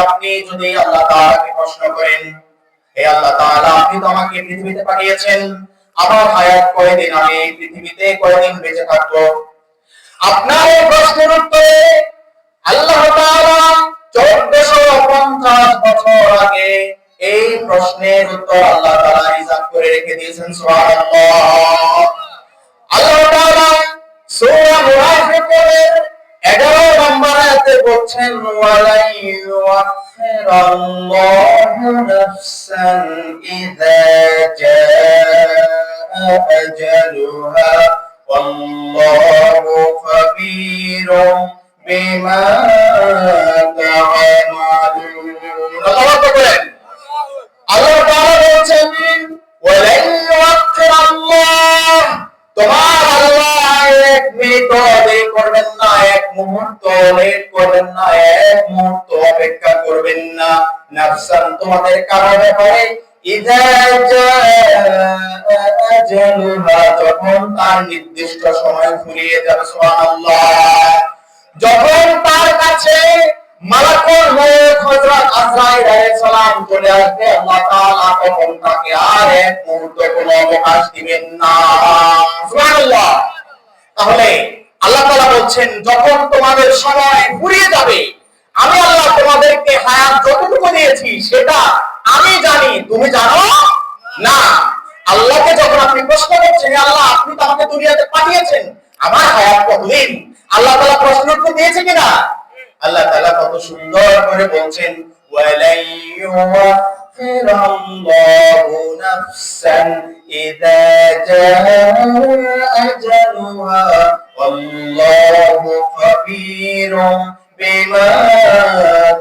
আপনি যদি আল্লাহ তাআলাকে প্রশ্ন করেন, হে আল্লাহ তাআলা, আপনি তো আমাকে পৃথিবীতে পাঠিয়েছেন, আমার হায়াত কয়দিন, আমি পৃথিবীতে কয়দিন বেঁচে থাকবো? আপনার এই প্রশ্নের উত্তরে আল্লাহ তাআলা 1450 বছর আগে এই প্রশ্নের উত্তর আল্লাহ তাআলা রিজার্ভ করে রেখে দিয়েছেন। সুবহানাল্লাহ। আল্লাহ তাআলা সূরা মুনাফিকুনের 11 নম্বর আয়াতে বলছেন, ওয়ালাই ইউআখিরাল্লাহু নাফসান ইযা জাআ আজালুহা ওয়াল্লাহু খাবীরুম বিমা তা'মালুন। আল্লাহু আকবার। আল্লাহ তাআলা বলছেন, ওয়ালাই ইউআখিরাল্লাহ, তোমার আল্লাহ এক মিনিট দেরি করবেন না, এক মুহূর্ত লেট করবেন না, এক মুহূর্ত অপেক্ষা করবেন না। নাফসান, তোমাদের কারো ব্যাপারে, ইযা জাআ আজালুহা, যখন তার নির্দিষ্ট সময় ফুরিয়ে যাবে। সুবহানাল্লাহ। যখন তার কাছে মালাকুল মউত হযরত আজরাইল আলাইহিস সালাম চলে আসবে, আল্লাহ তাআলা তখন তাকে আর এক মুহূর্ত কোনো অবকাশ দিবেন না। সুবহানাল্লাহ। তাহলে আল্লাহ তাআলা বলছেন, যখন তোমাদের সময় ফুরিয়ে যাবে, আমি আল্লাহ তোমাদেরকে হায়াত যতটুকু দিয়েছি সেটা আমি জানি, তুমি জানো না। আল্লাহকে যখন আপনি প্রশ্ন করছেন, হে আল্লাহ, আপনি তো আমাকে দুনিয়াতে পাঠিয়েছেন, আমার হায়াত কতদিন? আল্লাহ তাআলা প্রশ্ন উত্তর দিয়েছে কিনা? আল্লাহ তাআলা কত সুন্দর করে বলছেন, ওয়ালাই ইউআখিরাল্লাহু নাফসান ইযা জাআ আজালুহা ওয়াল্লাহু খাবীরুম বিমা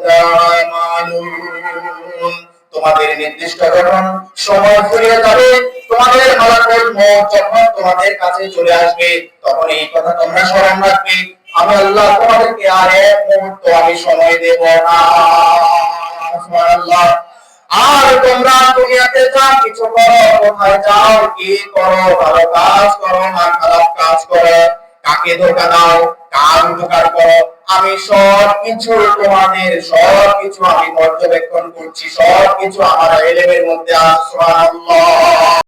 তা'মালুন। তোমাদের নির্দিষ্ট যখন সময় ফুরিয়ে যাবে, তোমাদের মালাকুল মউত যখন তোমাদের কাছে চলে আসবে, তখন এই কথা তোমরা স্মরণ রাখবে, আমি আল্লাহ তোমাদেরকে আর এক মুহূর্ত আমি সময় দেব না। সুবহানাল্লাহ। আর তোমরা দুনিয়াতে যা কিছু করো, কোথায় যাও, কি করো, ভালো কাজ করো না খারাপ কাজ করো, কাকে ধোঁকা দাও, কার উপকার করো, আমি সবকিছু আমি পর্যবেক্ষণ করছি, সবকিছু আমার এলেমের মধ্যে আছে। সুবহানাল্লাহ।